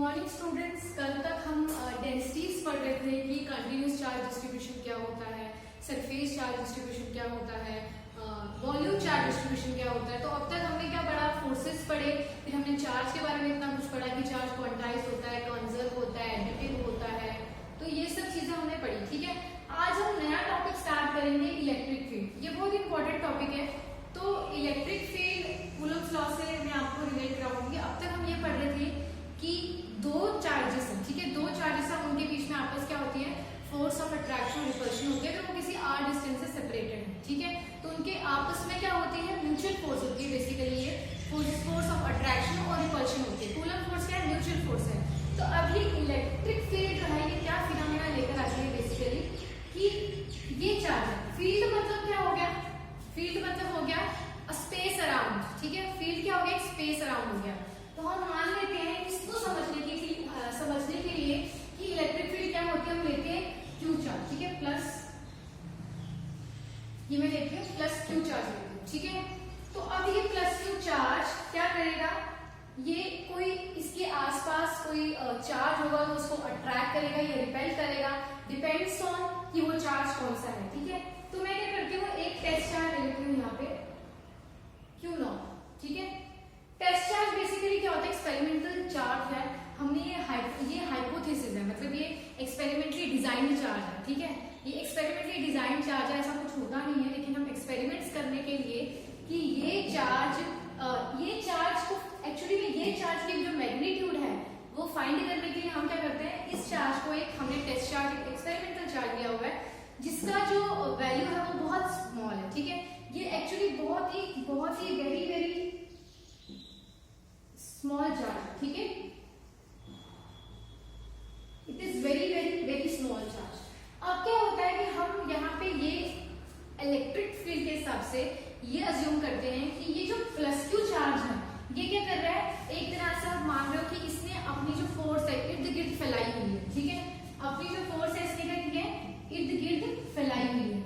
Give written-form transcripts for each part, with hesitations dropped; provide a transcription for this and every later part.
Morning students, कल तक हम डेंसिटीज पढ़ रहे थे कि कंटिन्यूस चार्ज डिस्ट्रीब्यूशन क्या होता है, सरफेस चार्ज डिस्ट्रीब्यूशन क्या होता है, वॉल्यूम चार्ज डिस्ट्रीब्यूशन क्या होता है। तो अब तक हमने क्या पढ़ा, फोर्सेस पढ़े, फिर हमने चार्ज के बारे में इतना कुछ पढ़ा कि चार्ज क्वांटाइज होता है, कंजर्व होता है, एडिटिव होता है। तो ये सब चीजें हमने पढ़ी, ठीक है। आज हम नया टॉपिक स्टार्ट करेंगे, इलेक्ट्रिक फील्ड। ये बहुत इंपॉर्टेंट टॉपिक है। तो इलेक्ट्रिक फील्ड कूलम्स लॉ से मैं आपको रिलेट कराऊंगी। अब तक हम ये पढ़ रहे थे कि दो चार्जेस हैं, ठीक है, दो चार्जेस हैं, उनके बीच में आपस क्या होती है, फोर्स ऑफ अट्रैक्शन रिपल्शन होती है। अगर वो किसी r डिस्टेंस से सेपरेटेड है, ठीक है, तो उनके आपस में क्या होती है, म्यूचुअल फोर्स होती है। बेसिकली ये फोर्स ऑफ अट्रैक्शन और रिपल्शन होती है। कूलम फोर्स क्या है, म्यूचुअल फोर्स है। तो अभी इलेक्ट्रिक फील्ड जो है ये क्या फिनोमेना लेकर आती है बेसिकली, कि ये चार्ज है। फील्ड मतलब क्या हो गया, फील्ड मतलब हो गया स्पेस अराउंड, ठीक है। फील्ड क्या हो गया, स्पेस अराउंड हो गया। तो हम मान लेते हैं इसको समझने के लिए कि इलेक्ट्रिक फील्ड क्या होती है, हम लेते हैं क्यू चार्ज, ठीक है, प्लस ये मैं लेती हूँ प्लस क्यू चार्ज लेती हूँ, ठीक है। तो अब ये प्लस क्यू चार्ज क्या करेगा, ये कोई इसके आसपास कोई चार्ज होगा तो उसको अट्रैक्ट करेगा या रिपेल करेगा, डिपेंड्स ऑन कि वो चार्ज कौन सा है, ठीक है। तो मैं क्या करती हूँ, एक टेस्ट चार्ज ले लेती हूँ यहाँ पे क्यू नॉट, ठीक है। टेस्ट चार्ज बेसिकली क्या होता है, एक्सपेरिमेंटल चार्ज है। हमने ये हाइपोथेसिस है, मतलब ये एक्सपेरिमेंटली डिजाइन चार्ज है, ठीक है। ये एक्सपेरिमेंटली डिजाइन चार्ज है, ऐसा कुछ होता नहीं है, लेकिन हम एक्सपेरिमेंट्स करने के लिए कि ये चार्ज को एक्चुअली में ये चार्ज की जो मैग्नीट्यूड है वो फाइंड करने के लिए हम क्या करते हैं, इस चार्ज को एक हमने टेस्ट चार्ज एक्सपेरिमेंटल चार्ज लिया हुआ है जिसका जो वैल्यू है वो बहुत स्मॉल है, ठीक है। ये एक्चुअली बहुत ही वेरी स्मॉल चार्ज, ठीक है। It is very small charge. अब क्या होता है कि हम यहाँ पे ये इलेक्ट्रिक फील्ड के हिसाब से ये अज्यूम करते हैं कि ये जो प्लस क्यू चार्ज है ये क्या कर रहा है, एक तरह से आप मान रहे हो कि इसने अपनी जो फोर्स है इर्द गिर्द फैलाई हुई है, ठीक है। अपनी जो फोर्स है इसने क्या की है, इर्द गिर्द फैलाई हुई है,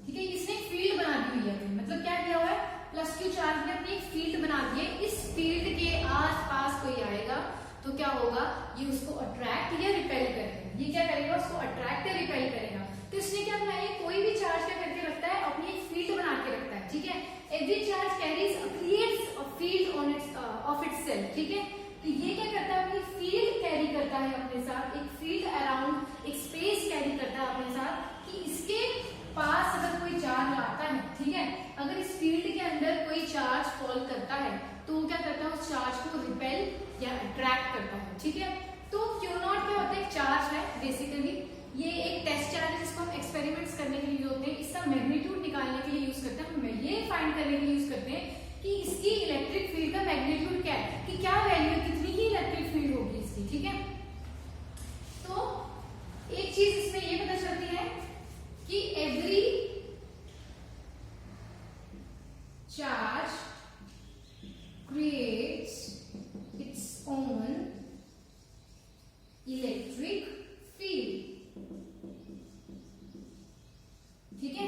ठीक है। इसने फील्ड बना दी हुई है, मतलब क्या किया हुआ है, प्लस क्यू चार्ज ने अपनी एक फील्ड बना दी है। इस फील्ड के आसपास कोई आएगा तो क्या होगा, ये उसको अट्रैक्ट या रिपेल करेगा। ये क्या करेगा, उसको अट्रैक्ट या रिपेल करेगा। तो इसने क्या बनाया, कोई भी चार्ज क्या करके रखता है, अपनी एक फील्ड बना के रखता है, ठीक है। Every charge carries creates a field on it's of itself, ठीक है। तो ये क्या करता है, अपनी फील्ड कैरी करता है अपने साथ, एक फील्ड अराउंड एक स्पेस कैरी करता है अपने साथ, कि इसके पास अगर कोई चार्ज आता है, ठीक है, अगर इस फील्ड के अंदर कोई चार्ज फॉल करता है तो वो क्या करता है, उस चार्ज को रिपेल या अट्रैक्ट करता है, ठीक है। तो क्यू नॉट क्या होता है, एक चार्ज है बेसिकली, ये एक टेस्ट चार्ज है जिसको हम एक्सपेरिमेंट्स करने के लिए यूज होते हैं। इसका मैग्नीट्यूड निकालने के लिए यूज करते हैं, हम ये फाइंड करने के लिए यूज करते हैं कि इसकी इलेक्ट्रिक फील्ड का मैग्नीट्यूड क्या है, कि क्या वैल्यू है, कितनी की इलेक्ट्रिक फील्ड होगी इसकी, ठीक है। तो एक चीज इसमें ये पता चलती है कि every charge creates its own electric field, ठीक है।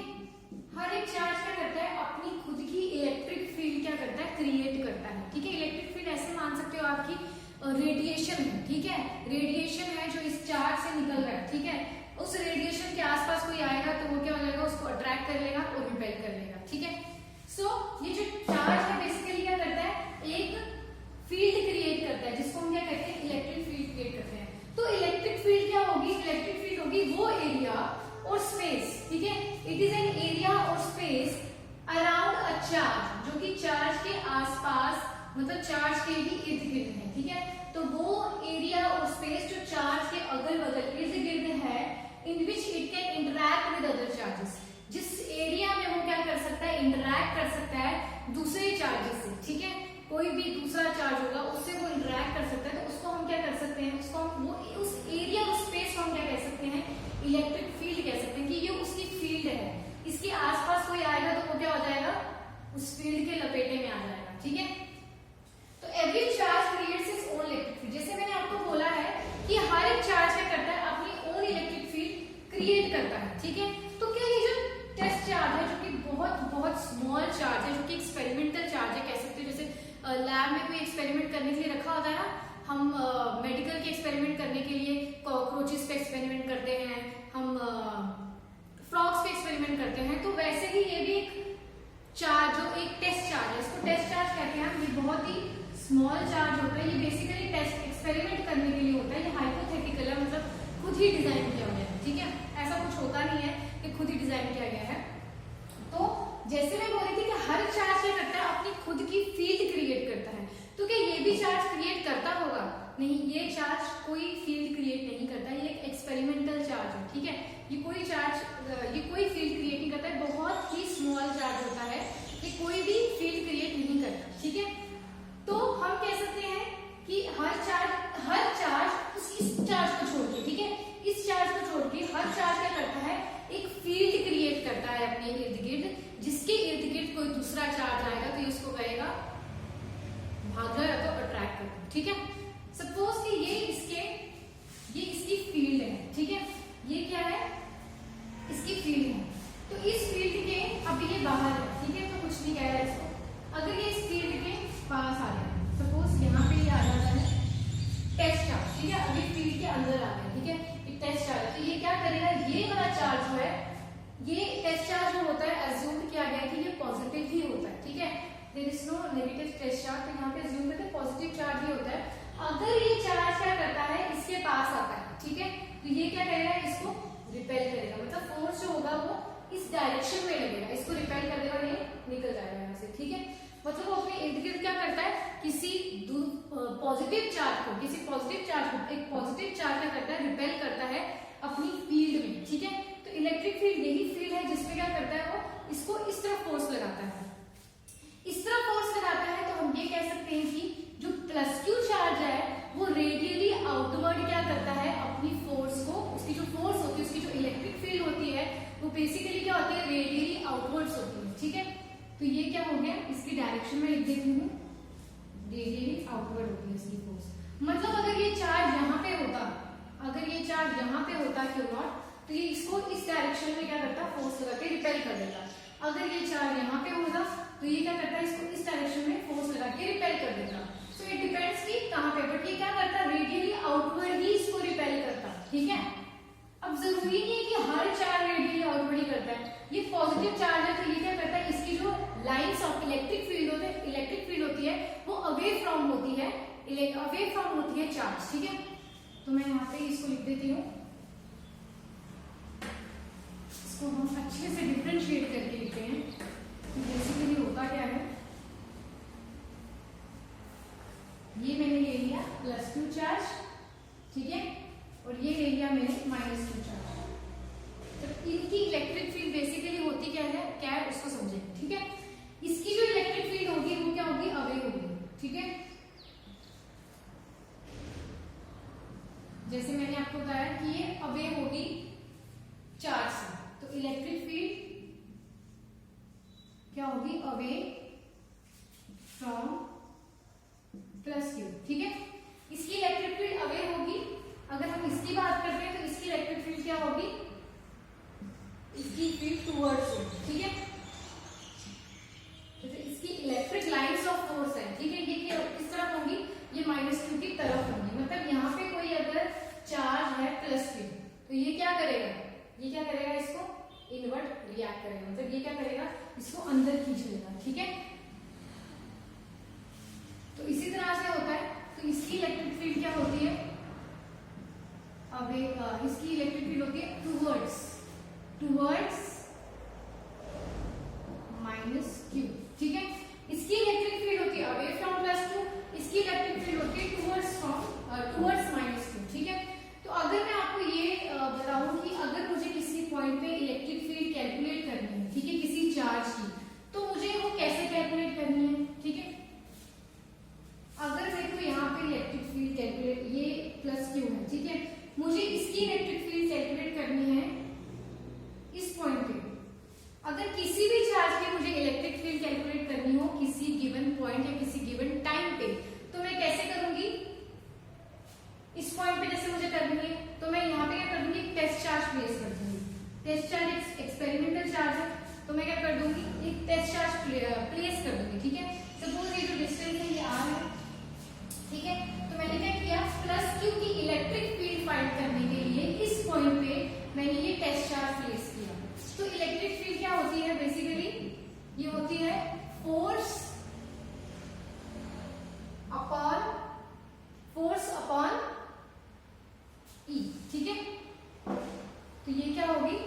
हर एक चार्ज क्या करता है, अपनी खुद की इलेक्ट्रिक फील्ड क्या करता है, क्रिएट करता है, ठीक है। इलेक्ट्रिक फील्ड ऐसे मान सकते हो आपकी रेडिएशन है, ठीक है। रेडिएशन है जो इस चार्ज से निकल रहा है, ठीक है। उस रेडिएशन के आसपास कोई आएगा तो वो क्या हो जाएगा, उसको अट्रैक्ट कर लेगा और रिपेल कर लेगा, ठीक है। सो ये जो चार्ज है बेसिकली क्या करता है, एक फील्ड क्रिएट करता है जिसको हम क्या कहते हैं, इलेक्ट्रिक फील्ड क्रिएट करते हैं। तो इलेक्ट्रिक फील्ड क्या होगी, इलेक्ट्रिक फील्ड होगी वो एरिया और स्पेस, ठीक है। इट इज एन एरिया और स्पेस अराउंड अ चार्ज, जो कि चार्ज के आसपास मतलब चार्ज के ही इर्द गिर्द है, ठीक है। तो वो एरिया और स्पेस जो चार्ज के अगल बगल इर्द गिर्द है, in which it can interact with other charges, जिस एरिया में वो क्या कर सकता है, इंटरैक्ट कर सकता है दूसरे चार्जेस से, ठीक है। कोई भी दूसरा चार्ज होगा उससे वो इंटरैक्ट कर सकता है, तो उसको हम क्या कर सकते हैं, उसको हम वो उस एरिया और स्पेस को हम क्या कह सकते हैं, इलेक्ट्रिक फील्ड कह सकते हैं, कि ये उसकी फील्ड है। इसके आसपास कोई आएगा तो वो क्या हो जाएगा, उस फील्ड के लपेटे में आ जाएगा, ठीक है। तो एवरी हम मेडिकल के एक्सपेरिमेंट करने के लिए कॉकरोचेस पे एक्सपेरिमेंट करते हैं, हम फ्रॉग्स पे एक्सपेरिमेंट करते हैं, तो वैसे ही ये भी एक चार्ज, जो एक टेस्ट चार्ज है, इसको टेस्ट चार्ज कहते हैं। ये बहुत ही स्मॉल चार्ज होता है, ये बेसिकली टेस्ट एक्सपेरिमेंट करने के लिए होता है। ये हाइपोथेटिकल है, मतलब खुद ही डिजाइन किया गया है, ठीक है, ऐसा कुछ होता नहीं है कि खुद ही डिजाइन किया गया है। तो जैसे मैं बोल रही थी कि हर चार्ज क्या करता है, अपनी खुद की फील्ड क्रिएट करता है। तो क्या ये भी चार्ज क्रिएट करता होगा? नहीं, ये चार्ज कोई फील्ड क्रिएट नहीं करता, ये एक एक्सपेरिमेंटल चार्ज है, ठीक है। ये कोई फील्ड क्रिएट नहीं करता है, बहुत ही स्मॉल चार्ज होता है, ये कोई भी फील्ड क्रिएट नहीं करता, ठीक है। तो हम कह सकते हैं कि हर चार्ज इस चार्ज को छोड़ के, ठीक है, इस चार्ज को छोड़ के हर चार्ज क्या करता है, एक फील्ड क्रिएट करता है अपने इर्द गिर्द, जिसके इर्द गिर्द कोई दूसरा चार्ज आएगा तो इसको कहेगा भागा या तो अट्रैक्ट करना, ठीक है। सपोज कि ये इसकी फील्ड है, ठीक है, ये क्या है, इसकी फील्ड है। तो इस फील्ड के, अब ये बाहर है, ठीक है, तो कुछ नहीं कह रहा है इसको। अगर ये इस फील्ड के पास आ जाए, सपोज यहाँ पे ये आ जाता है टेस्ट चार्ज, ठीक है, अभी फील्ड के अंदर आ गया, ठीक है, एक टेस्ट चार्ज, तो ये क्या करेगा, ये वाला चार्ज जो है, ये टेस्ट चार्ज जो होता है, अज्यूम किया गया कि ये पॉजिटिव ही होता है, ठीक है, there is no negative test charge, तो यहाँ पे अज्यूम करते हैं पॉजिटिव चार्ज ही होता है। अगर ये चार्ज क्या करता है, इसके पास आता है, ठीक है, तो ये क्या करेगा, इसको रिपेल करेगा, मतलब फोर्स जो होगा वो इस डायरेक्शन में लगेगा, इसको रिपेल कर देगा, ये निकल जाएगा यहाँ से, ठीक है। मतलब वो अपने इर्द गिर्द क्या करता है, किसी पॉजिटिव चार्ज को, एक पॉजिटिव चार्ज क्या करता है, रिपेल करता है अपनी फील्ड में, ठीक है। तो इलेक्ट्रिक फील्ड यही फील्ड है जिसमें क्या करता है, वो इसको इस तरफ फोर्स लगाता है, इस तरफ फोर्स लगाता है। तो हम ये कह सकते हैं कि जो प्लस क्यू चार्ज है वो रेडियली आउटवर्ड क्या करता है, अपनी फोर्स को, उसकी जो फोर्स होती है, उसकी जो इलेक्ट्रिक फील्ड होती है, वो बेसिकली क्या होती है, रेडियली आउटवर्ड्स होती है, ठीक है। तो ये क्या हो गया, इसकी डायरेक्शन में लिख देती हूँ, रेडियली आउटवर्ड होती है इसकी फोर्स। मतलब अगर ये चार्ज यहाँ पे होता, क्यों नॉट, तो ये इसको इस डायरेक्शन में क्या करता, फोर्स लगा के रिपेल कर देता। अगर ये चार्ज यहाँ पे होता तो ये क्या करता है, इसको इस डायरेक्शन में फोर्स लगा के रिपेल कर देता। सो इट डिपेंड्स कि कहाँ पे, बट ये क्या करता, रेडियली आउटवर्ड ही इसको रिपेल करता, ठीक है। अब जरूरी नहीं है कि हर चार्ज रेडियली आउटवर्ड ही करता है, ये पॉजिटिव चार्ज है तो ये क्या करता है, इसकी जो लाइंस ऑफ इलेक्ट्रिक फील्ड होती है वो अवे फ्रॉम होती है चार्ज, ठीक है। तो मैं यहाँ पे इसको लिख देती हूँ, इसको हम अच्छे से डिफरेंशिएट करके लिखते हैं कि बेसिकली होता क्या है। ये मैंने ले लिया प्लस क्यू चार्ज, ठीक है, और ये ले लिया मैंने माइनस क्यू चार्ज। तो इनकी इलेक्ट्रिक फील्ड बेसिकली होती क्या है उसको समझेंगे, ठीक है। इसकी जो इलेक्ट्रिक फील्ड होगी वो क्या होगी, अवे होगी, ठीक है। जैसे मैंने आपको बताया कि ये अवे होगी चार्ज से, तो इलेक्ट्रिक फील्ड क्या होगी, अवे फ्रॉम प्लस क्यू, ठीक है। इसकी इलेक्ट्रिक फील्ड अवे होगी। अगर हम इसकी बात करते हैं तो इसकी इलेक्ट्रिक फील्ड क्या होगी, इसकी फील्ड टुवर्ड्स होगी, ठीक है। तो इसकी इलेक्ट्रिक लाइंस ऑफ फोर्स है, ठीक है, ये किस तरफ होंगी, ये माइनस क्यू की तरफ होंगी। मतलब यहाँ पे कोई अगर चार्ज है प्लस क्यू तो ये क्या करेगा, इसको इनवर्ट रिएक्ट करेगा, मतलब ये क्या करेगा, इसको अंदर खींच लेगा, ठीक है। तो इसी तरह से होता है। तो इसकी इलेक्ट्रिक फील्ड क्या होती है, अब इसकी इलेक्ट्रिक फील्ड होती है टुवर्ड्स माइनस क्यू, ठीक है। इसकी इलेक्ट्रिक फील्ड होती है अवे फ्रॉम प्लस क्यू, इसकी इलेक्ट्रिक फील्ड होती है टुवर्ड्स माइनस क्यू, ठीक है। तो अगर मैं आपको ये बताऊं कि अगर मुझे किसी पॉइंट पे इलेक्ट्रिक फील्ड कैलकुलेट करनी है, ठीक है, किसी चार्ज की, तो मुझे वो कैसे कैलकुलेट करनी है, ठीक है। अगर मेरे को यहाँ पे इलेक्ट्रिक फील्ड कैलकुलेट, ये प्लस क्यू है, ठीक है, मुझे इसकी इलेक्ट्रिक फील्ड कैलकुलेट करनी है इस पॉइंट पे। अगर किसी भी चार्ज की मुझे इलेक्ट्रिक फील्ड कैलकुलेट करनी हो किसी गिवन पॉइंट या किसी गिवन टाइम पे, तो मैं कैसे करूंगी, इस पॉइंट पे जैसे मुझे करनी है तो मैं यहाँ पे क्या कर दूंगी, टेस्ट चार्ज प्लेस कर दूंगी। टेस्ट चार्ज एक्सपेरिमेंटल चार्ज है तो मैं क्या कर दूंगी, एक टेस्ट चार्ज प्लेस कर दूंगी, ठीक है। सपोज ये जो डिस्टेंस है ये आर है, ठीक है। तो मैंने क्या किया, क्यू की इलेक्ट्रिक फील्ड फाइंड करने के लिए इस पॉइंट पे मैंने ये टेस्ट चार्ज प्लेस किया। तो इलेक्ट्रिक फील्ड क्या होती है बेसिकली, ये होती है फोर्स अपॉन ई, ठीक है। तो ये क्या होगी,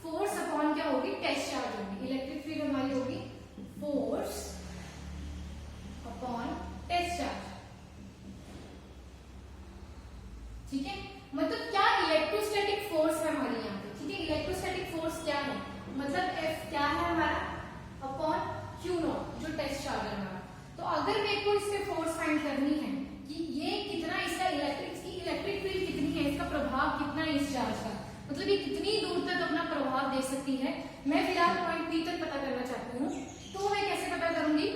फोर्स अपॉन क्या होगी, टेस्ट चार्ज होगी। इलेक्ट्रिक फील्ड हमारी होगी फोर्स अपॉन टेस्ट चार्ज, ठीक है। मतलब क्या इलेक्ट्रोस्टैटिक फोर्स है हमारी यहाँ पे, ठीक है। इलेक्ट्रोस्टैटिक फोर्स क्या है, मतलब F क्या है हमारा अपॉन Q नॉट, जो टेस्ट चार्ज है हमारा। तो अगर मेरे को इस पे फोर्स फाइंड करनी है कि ये कितना, इसका इलेक्ट्रिक फील्ड कितनी है, इसका प्रभाव कितना है इस चार्ज का, मतलब ये कितनी दूर तक अपना प्रभाव दे सकती है, मैं फिलहाल पॉइंट P तक पता करना चाहती हूँ। तो मैं कैसे पता करूंगी,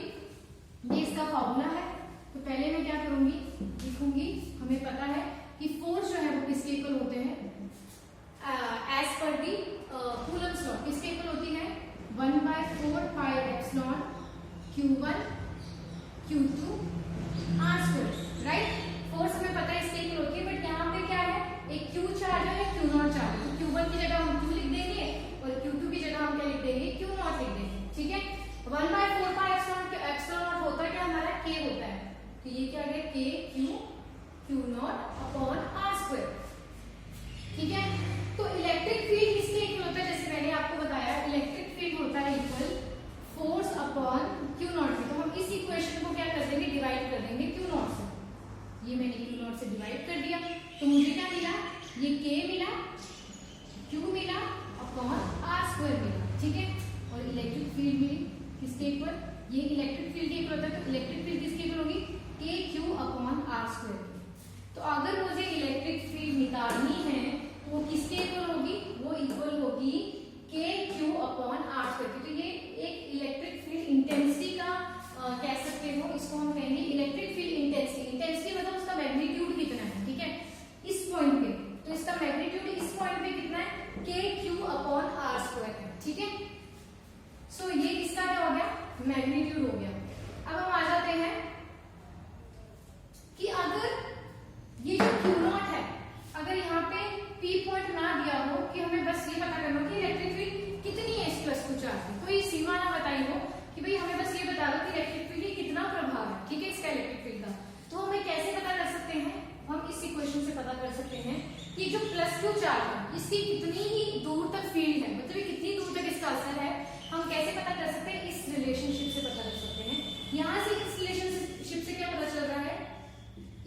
ये इसका फॉर्मूला है। तो पहले मैं क्या करूंगी, लिखूंगी, हमें पता है कि फोर्स जो है वो किसके इक्वल होते हैं, एज पर दी कूलम्ब्स लॉ, किसके इक्वल होती है 1/4 pi epsilon Q1 Q2 R², right. Force हमें पता है इसके इक्वल होती है, बट यहाँ पे क्या है, एक Q चार्ज है, Q नॉट चार्ज है। तो Q1 की जगह हम Q लिख देंगे और Q2 की जगह हम क्या लिख देंगे, Q नॉट लिख देंगे, ठीक है। 1/4 पाई एप्सिलॉन नॉट होता है क्या हमारा, K होता है। तो ये क्या है, K Q not upon R², ठीक है। तो इलेक्ट्रिक फील्ड किसके इक्वल होता है, जैसे मैंने आपको बताया इलेक्ट्रिक फील्ड होता है equal force upon Q not में। तो हम इस इक्वेशन को क्या कर देंगे, डिवाइड कर देंगे Q नॉट से। ये मैंने Q नॉट से डिवाइड कर दिया, तो मुझे क्या मिला, ये K मिला, Q मिला अपॉन R² मिला, ठीक है। और इलेक्ट्रिक फील्ड मिली किसके इक्वल, ये इलेक्ट्रिक फील्ड के इक्वल होता है। तो इलेक्ट्रिक फील्ड किसके इक्वल होगी, KQ अपॉन R²। तो अगर मुझे इलेक्ट्रिक फील्ड निकालनी है तो वो किसके इक्वल होगी, वो इक्वल होगी KQ अपॉन R²। तो ये एक इलेक्ट्रिक फील्ड इंटेंसिटी का कह सकते हो, इसको हम कहेंगे इलेक्ट्रिक फील्ड इंटेंसिटी। इंटेंसिटी मतलब उसका मैग्नीट्यूड कितना है, ठीक है, इस पॉइंट पे। तो इसका मैग्नीट्यूड इस पॉइंट पे कितना है, KQ अपॉन R² है, ठीक है। सो ये इसका क्या हो गया, मैग्नीट्यूड हो गया। अब हम आ जाते हैं कि अगर ये जो Q नॉट है, अगर यहाँ पे P पॉइंट ना दिया हो, कि हमें बस ये पता करना कि इलेक्ट्रिक फील्ड कितनी है इस प्लस Q चार्ज में, कोई सीमा ना बताई हो कि भाई हमें बस ये बता दो कि इलेक्ट्रिक फील्ड कितना प्रभाव है, ठीक है, इसका इलेक्ट्रिक फील्ड का। तो हमें कैसे पता कर सकते हैं, हम इस इक्वेशन से पता कर सकते हैं कि जो प्लस Q चार्ज है इसकी कितनी ही दूर तक फील्ड है, मतलब कितनी दूर तक इसका असर है, हम कैसे पता कर सकते हैं, इस रिलेशनशिप से पता कर सकते हैं। यहाँ से इस रिलेशनशिप से क्या पता चल रहा है,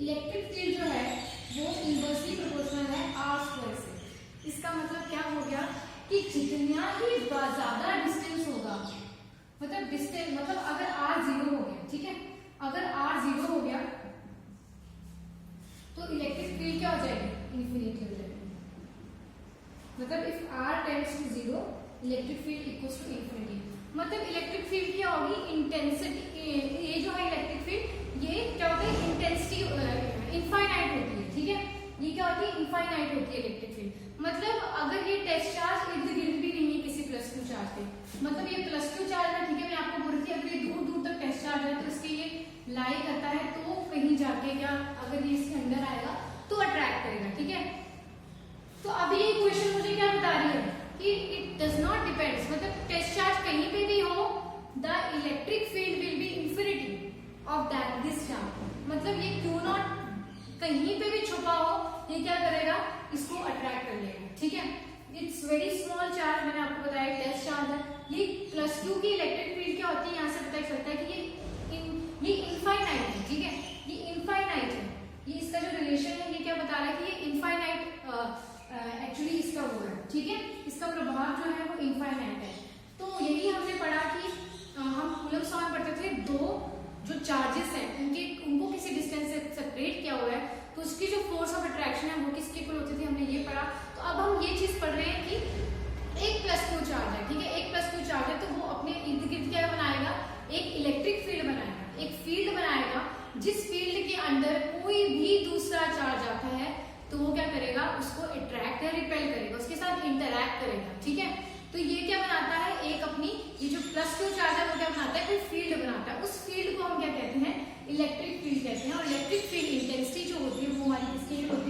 इलेक्ट्रिक फील्ड जो है वो इनवर्सली प्रोपोर्शनल है R² से। इसका मतलब क्या हो गया कि जितना ही ज्यादा डिस्टेंस होगा, मतलब डिस्टेंस, मतलब अगर R 0 हो गया, ठीक है, अगर R 0 हो गया तो इलेक्ट्रिक फील्ड क्या हो जाएगी, इन्फिनिटी हो जाएगी। मतलब if R tends to 0 electric field equals to infinity. मतलब इलेक्ट्रिक फील्ड क्या होगी, इंटेंसिटी, ये जो है इलेक्ट्रिक फील्ड, ये क्या होता है, इंटेंसिटी इनफाइनाइट होती है, ठीक है। ये क्या होती है, इनफाइनाइट होती है इलेक्ट्रिक फील्ड। मतलब अगर ये टेस्ट चार्ज इर्द गिर्द भी नहीं है किसी प्लस Q चार्ज पे, मतलब ये प्लस Q चार्ज है, ठीक है, मैं आपको बोल रही थी अगर ये दूर दूर तक टेस्ट चार्ज है तो इसके ये लाई करता है, तो कहीं जाके क्या, अगर ये इसके अंदर आएगा तो अट्रैक्ट करेगा, ठीक है। तो अभी ये इक्वेशन मुझे क्या बता रही है कि इट डज नॉट डिपेंड्स, मतलब टेस्ट चार्ज कहीं पे भी हो, the electric field will be infinity of that this charge. मतलब ये Q नॉट कहीं पे भी छुपा हो, ये क्या करेगा, इसको अट्रैक्ट कर लेगा, ठीक है। इट्स वेरी स्मॉल चार्ज, मैंने आपको बताया टेस्ट चार्ज है। ये प्लस Q की इलेक्ट्रिक फील्ड क्या होती है, यहाँ से पता चलता है कि ये इनफाइनाइट है, ठीक है, ये इनफाइनाइट है। ये इसका जो रिलेशन है ये क्या बता रहा है कि ये इनफाइनाइट एक्चुअली इसका वो है, ठीक है, इसका प्रभाव जो है वो इनफाइनाइट है। तो यही हमने पढ़ा कि हम कूलम्ब्स लॉ में पढ़ते थे, दो जो चार्जेस हैं उनको किसी डिस्टेंस से सेपरेट किया हुआ है, तो उसकी जो फोर्स ऑफ अट्रैक्शन है वो किसके इक्वल होती थी, हमने ये पढ़ा। तो अब हम ये चीज पढ़ रहे हैं कि एक प्लस Q चार्ज है, ठीक है, एक प्लस Q चार्ज है, तो वो अपने इर्द गिर्द क्या बनाएगा, एक इलेक्ट्रिक फील्ड बनाएगा, एक फील्ड बनाएगा, जिस फील्ड के अंदर कोई भी दूसरा चार्ज आता है तो वो क्या करेगा, उसको अट्रैक्ट या रिपेल करेगा, उसके साथ इंटरैक्ट करेगा, ठीक है। तो ये क्या बनाता है, एक अपनी ये जो प्लस Q चार्ज है वो क्या बनाता है, कोई फील्ड बनाता है, उस फील्ड को हम क्या कहते हैं, इलेक्ट्रिक फील्ड कहते हैं। और इलेक्ट्रिक फील्ड इंटेंसिटी जो होती है वो हमारी किसके लिए होती है,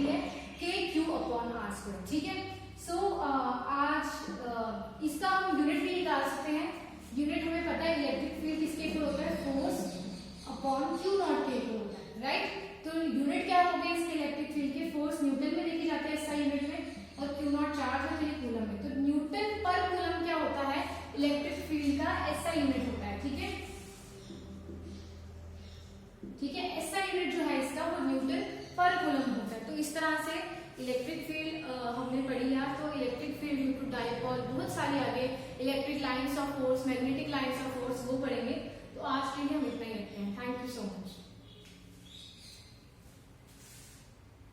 इलेक्ट्रिक फील्ड का SI यूनिट होता है, ठीक है, ठीक है। SI यूनिट जो है इसका वो न्यूटन पर कूलम होता है। तो इस तरह से इलेक्ट्रिक फील्ड हमने पढ़ी है। तो electric field due to dipole, बहुत सारी आगे electric lines of force, magnetic lines of force वो पढ़ेंगे। तो आज के लिए हम इतना ही रखते हैं। Thank you so much.